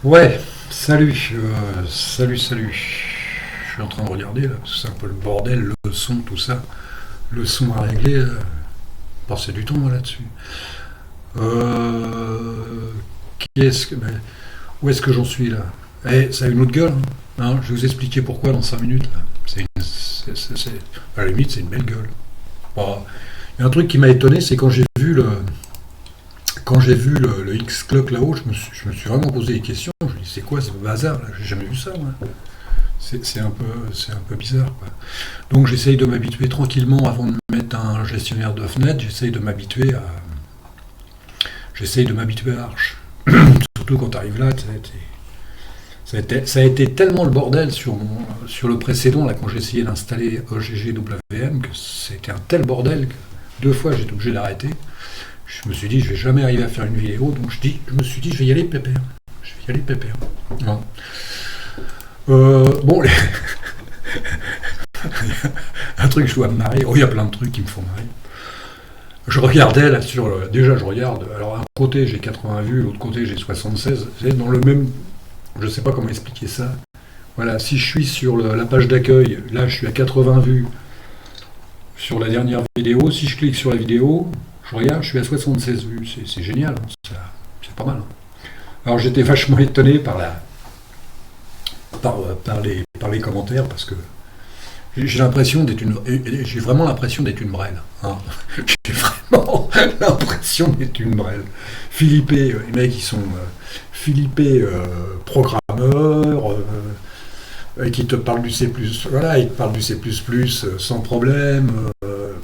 Ouais, salut, salut. Je suis en train de regarder là, parce que c'est un peu le bordel, le son, tout ça. Le son à régler, passer du temps moi, là-dessus. Euh, qui est-ce que, ben, où est-ce que j'en suis là? Eh, ça a une autre gueule, hein. Hein, je vais vous expliquer pourquoi dans 5 minutes là. À la limite, c'est une belle gueule. Bon, il y a un truc qui m'a étonné, c'est quand j'ai vu le X-Clock là-haut, je me suis vraiment posé des questions. Je me dis, c'est quoi ce bazar là? J'ai jamais vu ça, moi. C'est un peu bizarre, quoi. Donc j'essaye de m'habituer tranquillement avant de mettre un gestionnaire de fenêtre. J'essaye de m'habituer à Arch. Surtout quand tu arrives là, ça a été tellement le bordel sur le précédent, là, quand j'ai essayé d'installer OGGWM, que c'était un tel bordel que 2 fois j'étais obligé d'arrêter. Je me suis dit, je vais jamais arriver à faire une vidéo, donc je me suis dit, je vais y aller pépère. Je vais y aller pépère. Voilà. Bon, un truc, je dois me marrer. Oh, il y a plein de trucs qui me font marrer. Je regardais là déjà, je regarde. Alors, d'un côté, j'ai 80 vues, l'autre côté, j'ai 76. C'est dans le même. Je sais pas comment expliquer ça. Voilà, si je suis sur la page d'accueil, là, je suis à 80 vues sur la dernière vidéo. Si je clique sur la vidéo, je regarde, je suis à 76 vues. C'est génial, hein, c'est pas mal, hein. Alors, j'étais vachement étonné par les commentaires parce que j'ai vraiment l'impression d'être une brêle, hein. J'ai vraiment l'impression d'être une brêle. Philippé, les mecs, ils sont Philippé, programmeurs, qui te parlent du C++, voilà, ils te parlent du C++ sans problème,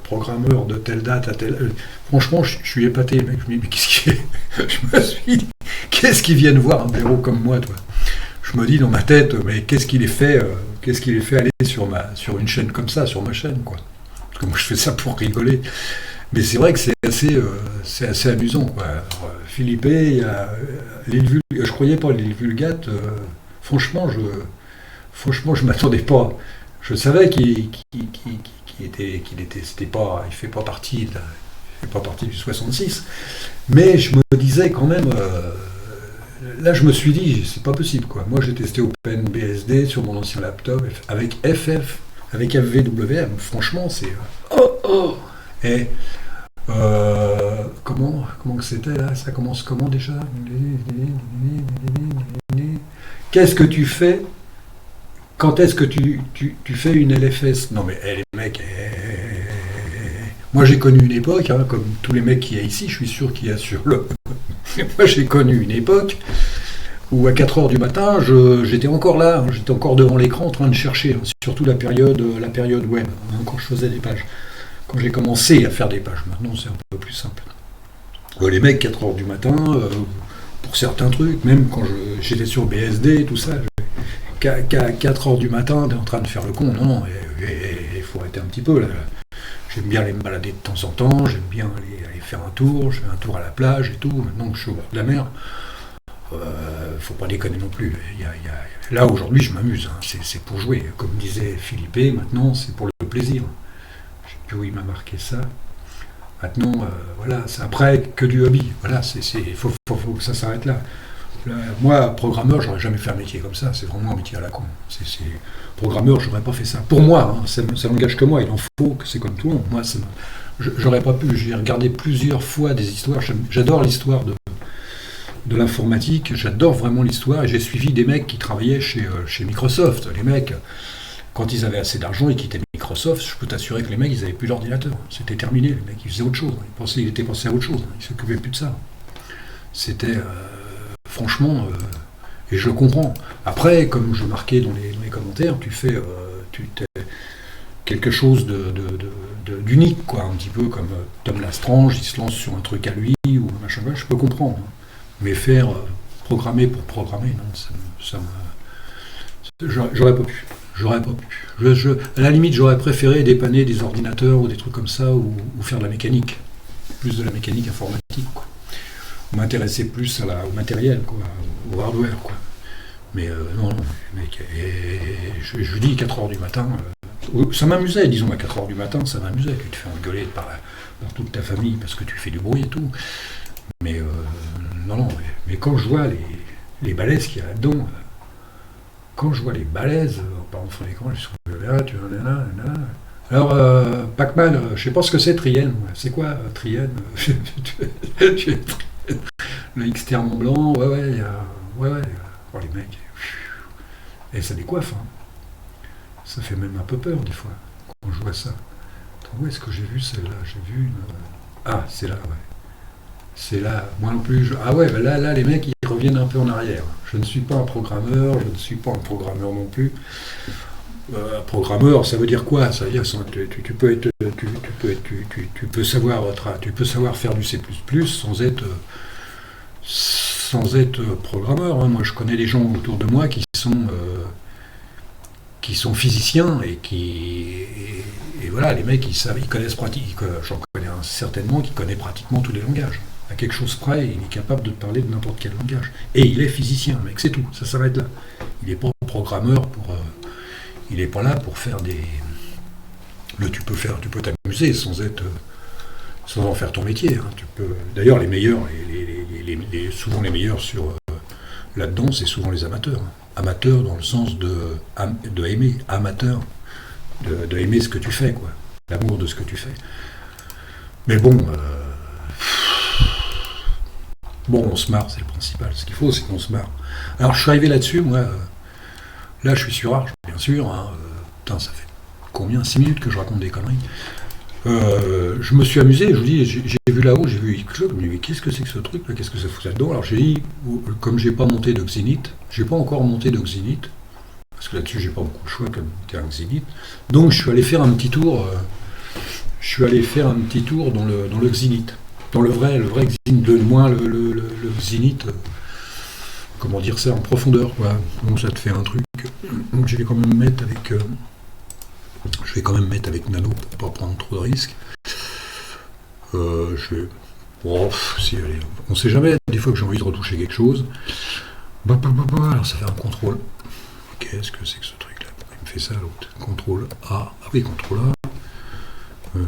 programmeur de telle date à telle. Franchement, je suis épaté, mec. Je me dis, mais qu'est-ce qui est. Je me suis dit, qu'est-ce qu'ils viennent voir un blaireau comme moi, toi? Je me dis dans ma tête, mais qu'est-ce qu'il est fait aller sur une chaîne comme ça, sur ma chaîne, quoi. Parce que moi, je fais ça pour rigoler. Mais c'est vrai que c'est assez amusant, quoi. Alors, Philippe, il y a je croyais pas l'île Vulgate. Franchement, je m'attendais pas. Je savais il fait pas partie il fait pas partie du 66. Mais je me disais quand même. Là, je me suis dit, c'est pas possible, quoi. Moi, j'ai testé OpenBSD sur mon ancien laptop avec FF, avec FVWM. Franchement, c'est. Oh, oh. Et comment que c'était là? Ça commence comment déjà? Qu'est-ce que tu fais? Quand est-ce que tu fais une LFS? Non, mais les mecs. Moi, j'ai connu une époque, hein, comme tous les mecs qu'il y a ici, je suis sûr qu'il y a sur le. Moi, j'ai connu une époque où à 4 heures du matin, j'étais encore là, hein, j'étais encore devant l'écran en train de chercher, hein, surtout la période web, hein, quand je faisais des pages. Quand j'ai commencé à faire des pages, maintenant c'est un peu plus simple. Les mecs, 4 heures du matin, pour certains trucs, même quand j'étais sur BSD et tout ça, qu'à 4 heures du matin, t'es en train de faire le con. Non, non, il faut arrêter un petit peu là. J'aime bien aller me balader de temps en temps, j'aime bien aller faire un tour, je fais un tour à la plage et tout. Maintenant que je suis au bord de la mer, faut pas déconner non plus. Là, aujourd'hui, je m'amuse, hein. C'est pour jouer. Comme disait Philippe, maintenant, c'est pour le plaisir. Je sais plus où il m'a marqué ça. Maintenant, voilà, c'est après que du hobby. Voilà, faut que ça s'arrête là. Moi, programmeur, j'aurais jamais fait un métier comme ça. C'est vraiment un métier à la con. Programmeur, j'aurais pas fait ça. Pour moi, hein, ça n'engage que moi. Il en faut que c'est comme tout le monde. Moi, j'aurais pas pu. J'ai regardé plusieurs fois des histoires. J'adore l'histoire de l'informatique. J'adore vraiment l'histoire. Et j'ai suivi des mecs qui travaillaient chez Microsoft. Les mecs, quand ils avaient assez d'argent, ils quittaient Microsoft. Je peux t'assurer que les mecs, ils avaient plus d'ordinateur. C'était terminé. Les mecs, ils faisaient autre chose. Ils étaient passés à autre chose. Ils s'occupaient plus de ça. C'était franchement, et je le comprends. Après, comme je marquais dans les commentaires, tu t'es quelque chose d'unique, quoi, un petit peu comme Tom Lastrange, il se lance sur un truc à lui ou machin, je peux comprendre. Mais faire programmer pour programmer, non, j'aurais pas pu. J'aurais pas pu. À la limite, j'aurais préféré dépanner des ordinateurs ou des trucs comme ça, ou faire de la mécanique, plus de la mécanique informatique, quoi. M'intéresser plus au matériel, quoi, au hardware, quoi. Mais non, non, mec, je lui dis 4 heures du matin, ça m'amusait, disons, à 4 heures du matin, ça m'amusait, tu te fais engueuler par toute ta famille parce que tu fais du bruit et tout. Mais non, non, mais quand je vois les balaises qu'il y a là-dedans. Quand je vois les balaises, par exemple, sur l'écran, je suis là, tu vois, là, là. Alors, Pac-Man, je sais pas ce que c'est Trienne. C'est quoi Trienne? Le X Mont Blanc, ouais, ouais, ouais, ouais. Oh, les mecs, et ça décoiffe, hein. Ça fait même un peu peur des fois quand je vois ça. Attends, où est-ce que j'ai vu celle-là? J'ai vu une. Ah, c'est là, ouais. C'est là, moi non plus. Ah ouais, bah là, les mecs, ils reviennent un peu en arrière. Je ne suis pas un programmeur, je ne suis pas un programmeur non plus. Programmeur, ça veut dire quoi? Ça veut dire tu peux être, tu peux savoir, tu peux savoir faire du C++ sans être programmeur, hein. Moi, je connais des gens autour de moi qui sont physiciens et voilà, les mecs, ils savent, ils connaissent pratiquement. J'en connais un certainement qui connaît pratiquement tous les langages. À quelque chose près, il est capable de parler de n'importe quel langage. Et il est physicien, mec, c'est tout. Ça s'arrête là. Il n'est pas programmeur il n'est pas là pour faire des. Tu peux t'amuser sans en faire ton métier, hein. D'ailleurs, les meilleurs, souvent les meilleurs là-dedans, c'est souvent les amateurs, hein. Amateurs dans le sens de aimer, amateur, de aimer ce que tu fais, quoi. L'amour de ce que tu fais. Mais bon, on se marre, c'est le principal. Ce qu'il faut, c'est qu'on se marre. Alors, je suis arrivé là-dessus, moi. Là, je suis sur Arch, bien sûr, hein. Putain, ça fait combien? 6 minutes que je raconte des conneries. Je me suis amusé, je vous dis, j'ai vu là-haut, j'ai vu X-Club, je me suis dit, mais qu'est-ce que c'est que ce truc là? Qu'est-ce que ça fout là-dedans? Alors j'ai dit, comme j'ai pas monté de Xenith, j'ai pas encore monté de Xenith, parce que là-dessus j'ai pas beaucoup de choix comme monter un Xenith, donc je suis allé faire un petit tour, dans le Xenith, dans le vrai Xenith, de moins le Xenith, comment dire ça, en profondeur, quoi. Donc ça te fait un truc, donc je vais quand même mettre avec Nano pour pas prendre trop de risques. Si, allez, on sait jamais, des fois que j'ai envie de retoucher quelque chose. Alors ça fait un contrôle. Qu'est-ce que c'est que ce truc là? Pourquoi il me fait ça l'autre? Contrôle A. Ah oui, contrôle A.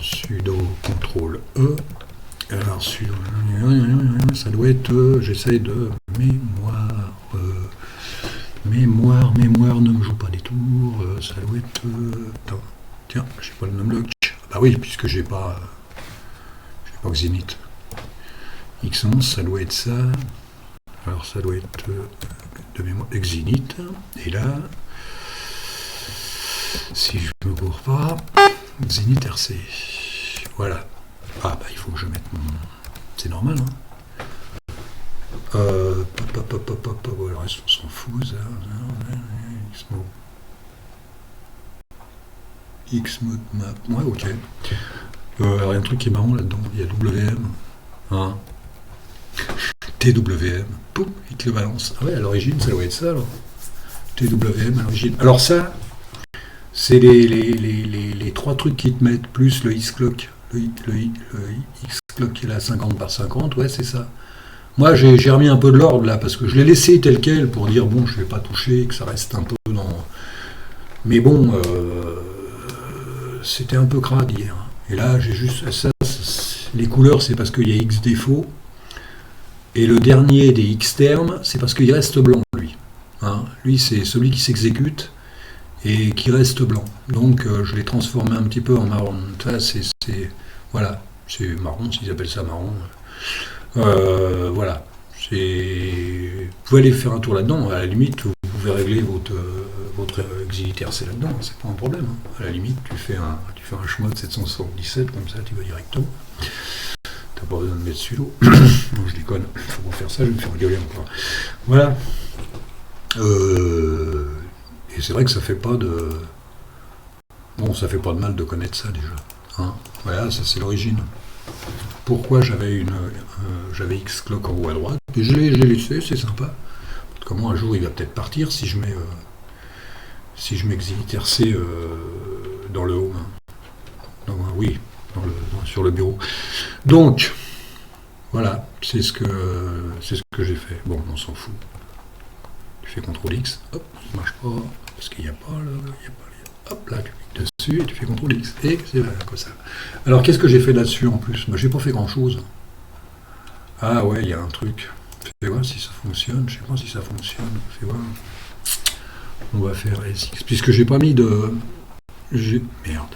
Sudo contrôle E. Alors sudo. Ça doit être. J'essaye de mémoire, ne me joue pas des tours, ça doit être. Attends, tiens, j'ai pas le numlock. Bah oui, puisque j'ai pas Xenith. X11, ça doit être ça. Alors ça doit être de mémoire Xenith. Et là, si je me gourre pas, Xenith RC. Voilà. Ah bah il faut que je mette mon. C'est normal, hein. Le reste, on s'en fout, ça. Xmode map. Ouais, ok. Alors, il y a un truc qui est marrant là-dedans. Il y a WM. Hein. TWM. Pouf, il te le balance. Ah ouais, à l'origine, ça doit être ça, alors. TWM à l'origine. Alors, ça, c'est les trois trucs qui te mettent, plus le X-Clock. Le X-Clock qui est là, 50 par 50. Ouais, c'est ça. Moi, j'ai remis un peu de l'ordre là, parce que je l'ai laissé tel quel pour dire, bon, je ne vais pas toucher, que ça reste un peu dans. Mais bon, c'était un peu crade hier. Et là, j'ai juste. Ça, les couleurs, c'est parce qu'il y a X défauts. Et le dernier des X termes, c'est parce qu'il reste blanc, lui. Hein, lui, c'est celui qui s'exécute et qui reste blanc. Donc, je l'ai transformé un petit peu en marron. Ça, voilà, c'est marron, s'ils appellent ça marron. Voilà. Vous pouvez aller faire un tour là-dedans. À la limite, vous pouvez régler votre Xenith RC là-dedans. C'est pas un problème, hein. À la limite, tu fais un schmod 777, comme ça, tu vas directement. T'as pas besoin de mettre sudo. Non, je déconne. Faut pas faire ça, je vais me faire gueuler encore. Voilà. Et c'est vrai que ça fait pas de. Bon, ça fait pas de mal de connaître ça déjà. Hein, voilà, ça c'est l'origine. Pourquoi j'avais X-Clock en haut à droite, et je l'ai laissé, c'est sympa. Comment un jour il va peut-être partir si je mets Xenith RC dans le haut. Oui, sur le bureau. Donc, voilà, c'est ce que j'ai fait. Bon, on s'en fout. Tu fais CTRL X, hop, ça marche pas, parce qu'il n'y a pas hop, là, tu cliques dessus et tu fais CTRL X. Et c'est comme ça. Alors, qu'est-ce que j'ai fait là-dessus en plus? J'ai pas fait grand-chose. Ah ouais, il y a un truc. Fais voir si ça fonctionne. Je sais pas si ça fonctionne. Fais voir. On va faire SX. Puisque j'ai pas mis de. Merde.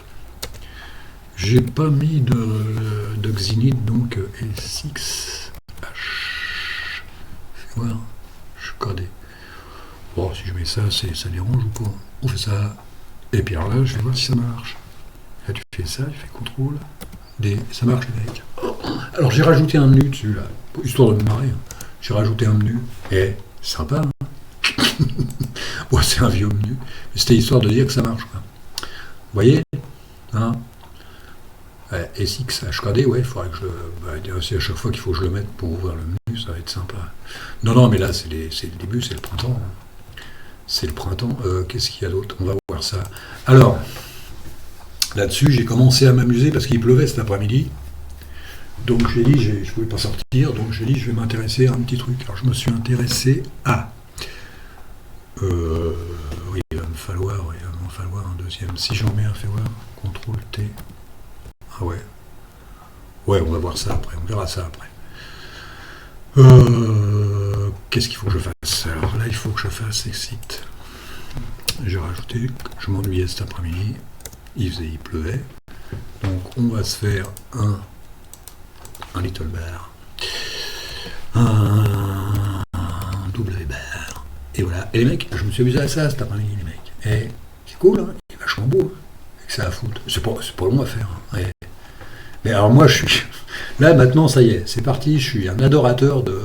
J'ai pas mis de Xenith, donc SXH. Fais voir. Je suis codé. Bon, si je mets ça, ça dérange ou pas? On fait ça. Et puis alors là, je vais voir si ça marche. Là, tu fais ça, tu fais contrôle. Ça marche, les mecs. Alors, j'ai rajouté un menu dessus, là. Histoire de me marrer. Hein. J'ai rajouté un menu. Et sympa, hein. Ouais, c'est un vieux menu. C'était histoire de dire que ça marche, quoi. Vous voyez, hein, SX HKD, ouais, il faudrait que c'est à chaque fois qu'il faut que je le mette pour ouvrir le menu, ça va être sympa. Non, mais là, c'est le début, c'est le printemps. Hein. C'est le printemps. Qu'est-ce qu'il y a d'autre? On va voir ça. Alors, là-dessus, j'ai commencé à m'amuser parce qu'il pleuvait cet après-midi. Donc, j'ai dit, je ne pouvais pas sortir, donc j'ai dit, je vais m'intéresser à un petit truc. Alors, je me suis intéressé à... oui, il va me falloir un deuxième. Si j'en mets un, fais voir, CTRL T. Ah ouais. Ouais, on va voir ça après, on verra ça après. Qu'est-ce qu'il faut que je fasse? Alors là, il faut que je fasse Exit. J'ai rajouté, je m'ennuyais cet après-midi, il pleuvait. Donc on va se faire un little bar, un W bar. Et voilà. Et les mecs, je me suis amusé à ça cet après-midi, les mecs. Et c'est cool, hein, il est vachement beau. Hein, et que ça à foutre. C'est pas long à faire. Hein. Mais alors moi, je suis... Là, maintenant, ça y est, c'est parti. Je suis un adorateur de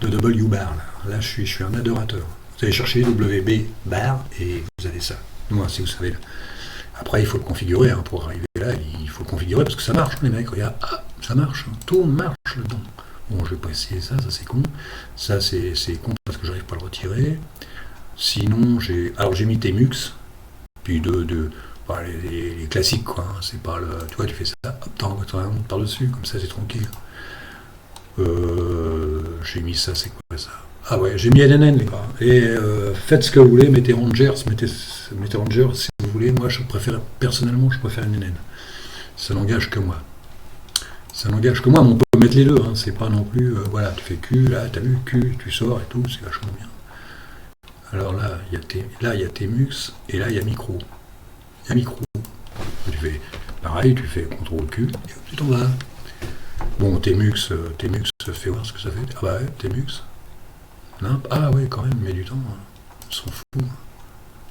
W bar. Là, je suis un adorateur. Vous allez chercher WB bar et vous avez ça. Moi, si vous savez. Après, il faut le configurer. Hein, pour arriver là, il faut le configurer parce que ça marche, les mecs. Regarde, ça marche. Hein, tout marche dedans. Bon, je vais pas essayer ça c'est con. Ça, c'est con parce que j'arrive pas à le retirer. Sinon, j'ai mis Temux. Puis les classiques, quoi. Hein, c'est pas le... Tu vois, tu fais ça, hop, t'en montes par-dessus, comme ça, c'est tranquille. J'ai mis ça, c'est quoi ça? Ah ouais, j'ai mis NNN, les gars. Et faites ce que vous voulez, mettez Rangers, mettez Rangers si vous voulez. Moi, personnellement, je préfère NNN. Ça n'engage que moi. Ça n'engage que moi, mais on peut mettre les deux. Hein. C'est pas non plus... voilà, tu fais Q, là, t'as vu, Q, tu sors et tout, c'est vachement bien. Alors là, il y a Temux, et là, il y a Micro. Il y a Micro. Tu fais pareil, tu fais CTRL Q, et hop, tu t'en vas. Bon, Temux, fais voir ce que ça fait. Ah bah ouais, Temux. Ah ouais, quand même, il met du temps. Hein. On s'en fout.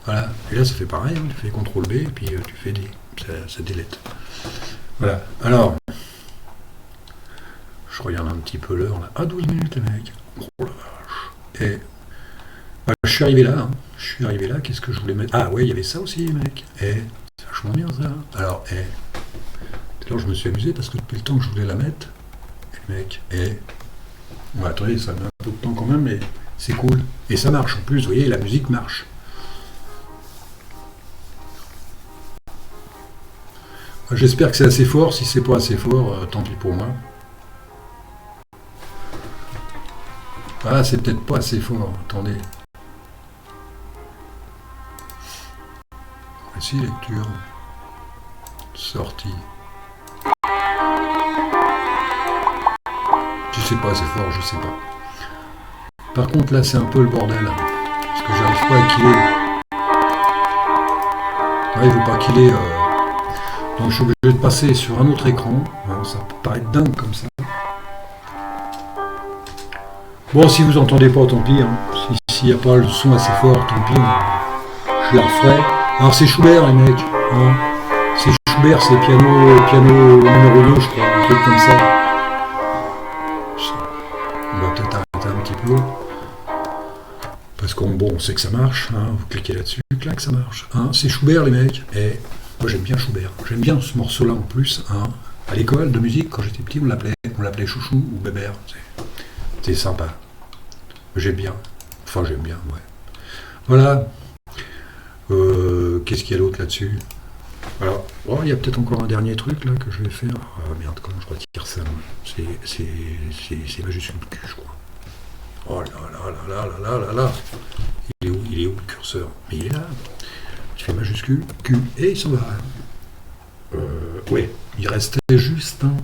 Voilà. Et là, ça fait pareil, hein. Tu fais CTRL B, et puis tu fais D. Ça délète. Voilà. Alors, je regarde un petit peu l'heure, là. Ah, 12 minutes, les mecs. Oh la vache. Et bah, je suis arrivé là. Hein. Je suis arrivé là. Qu'est-ce que je voulais mettre? Ah ouais, il y avait ça aussi, les mecs. Et c'est vachement bien, ça. Alors, tout à l'heure, je me suis amusé parce que depuis le temps que je voulais la mettre, les mecs, bon, attendez, ça met un peu de temps quand même, mais c'est cool. Et ça marche. En plus, vous voyez, la musique marche. J'espère que c'est assez fort. Si c'est pas assez fort, tant pis pour moi. Ah, c'est peut-être pas assez fort. Attendez. Voici lecture. Sortie. Si c'est pas assez fort, je sais pas. Par contre, là, c'est un peu le bordel. Parce que j'arrive pas à killer. J'arrive pas à killer. Donc je suis obligé de passer sur un autre écran. Alors, ça peut paraître dingue comme ça. Bon, si vous entendez pas, tant pis. Hein. S'il n'y a pas le son assez fort, tant pis. Je la referai. Alors c'est Schubert, les mecs. Hein. C'est Schubert, c'est piano numéro 2, je crois. Un truc comme ça. On va peut-être arrêter un petit peu. Parce qu'on sait que ça marche. Hein. Vous cliquez là-dessus, clac, ça marche. Hein. C'est Schubert, les mecs. Et moi, j'aime bien Schubert. J'aime bien ce morceau-là en plus. Hein. À l'école de musique, quand j'étais petit, on l'appelait Chouchou ou Bébert. C'est sympa. J'aime bien. Enfin, j'aime bien, ouais. Voilà. Qu'est-ce qu'il y a d'autre là-dessus? Alors, il y a peut-être encore un dernier truc là que je vais faire. Ah merde, comment je retire ça? C'est majuscule Q, je crois. Oh là. Il est où le curseur? Mais il est là. Tu fais majuscule Q et il s'en va. Ouais, il restait juste un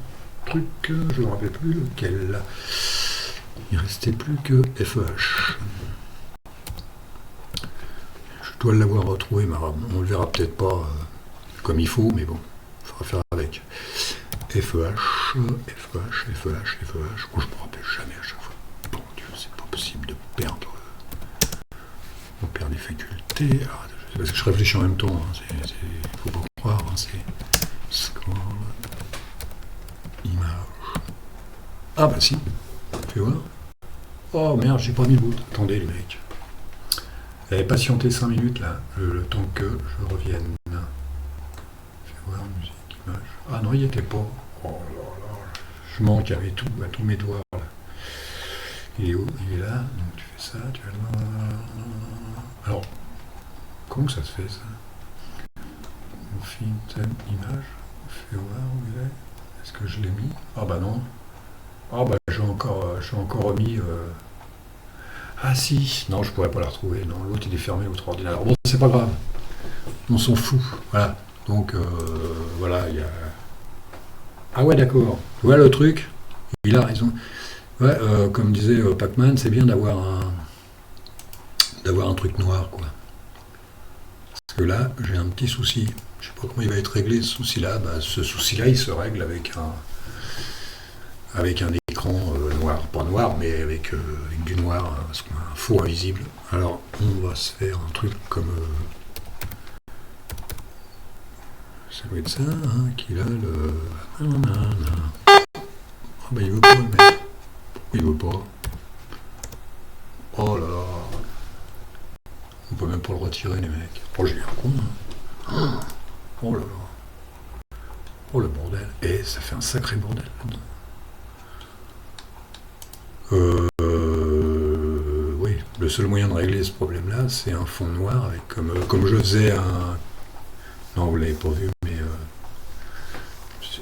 truc, je ne me rappelle plus lequel. Il restait plus que FEH. Je dois l'avoir retrouvé, mais on le verra peut-être pas comme il faut, mais bon, il faudra faire avec. FEH. Oh, je me rappelle jamais à chaque fois. Bon Dieu, c'est pas possible de perdre. On perd des facultés. Alors, parce que je réfléchis en même temps, hein. Faut pas croire, hein. C'est scroll, image. Ah bah si, tu vois. Oh merde, j'ai pas mis le bout. Attendez les mecs. J'avais patienté 5 minutes là, le temps que je revienne. Fais voir, musique, image. Ah non, il n'y était pas. Oh là là, je manque avec tout, à tous mes doigts là. Il est où? Il est là, donc tu fais ça, tu vas le... Alors, comment ça se fait ça? On fait une telle image, fais voir où il est. Est-ce que je l'ai mis? Ah bah non. Ah bah j'ai encore remis... Ah si, non je pourrais pas la retrouver, non, l'autre il est fermé, l'autre ordinateur. Bon, c'est pas grave, on s'en fout, voilà. Donc voilà, il y a... Ah ouais d'accord, tu vois le truc, il a raison. Ouais, comme disait Pac-Man, c'est bien d'avoir un truc noir, quoi. Parce que là, j'ai un petit souci. Je sais pas comment il va être réglé ce souci-là. Bah, ce souci-là, il se règle avec un écran noir. Pas noir, mais avec du noir, un faux invisible. Alors, on va se faire un truc comme... ça doit être ça, hein, qu'il a le... Ah bah il veut pas, le mec. Il veut pas. Oh là là. On peut même pas le retirer, les mecs. Oh, j'ai un con. Hein. Oh là là. Oh le bordel. Et ça fait un sacré bordel là-dedans. Oui, le seul moyen de régler ce problème-là, c'est un fond noir avec comme je faisais un... Non, vous l'avez pas vu, mais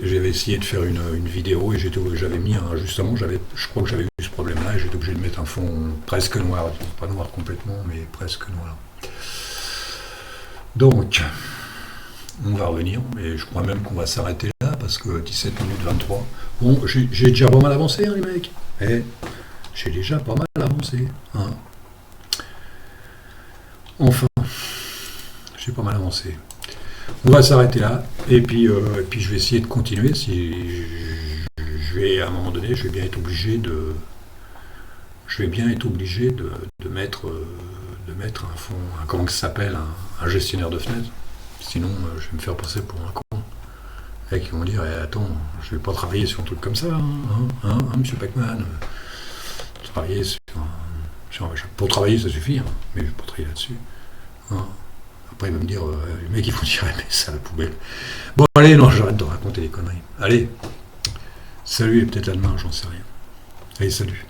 j'avais essayé de faire une vidéo et j'avais mis justement, je crois que j'avais eu ce problème-là et j'étais obligé de mettre un fond presque noir, pas noir complètement, mais presque noir. Donc, on va revenir, mais je crois même qu'on va s'arrêter là parce que 17 minutes 23. Bon, j'ai déjà pas mal avancé, hein, les mecs. J'ai déjà pas mal avancé. Hein. Enfin, j'ai pas mal avancé. On va s'arrêter là, et puis je vais essayer de continuer. Si je vais à un moment donné, je vais bien être obligé de mettre un fond, comment ça s'appelle, un gestionnaire de fenêtres. Sinon, je vais me faire passer pour un con. Et qui vont dire, attends, je vais pas travailler sur un truc comme ça, monsieur Pac-Man. Travailler pour travailler, ça suffit, hein, mais je vais pas travailler là-dessus. Hein. Après, il va me dire, les mecs, ils vont tirer ça à la poubelle. Bon, allez, non, j'arrête de raconter des conneries. Allez, salut et peut-être à demain, j'en sais rien. Allez, salut.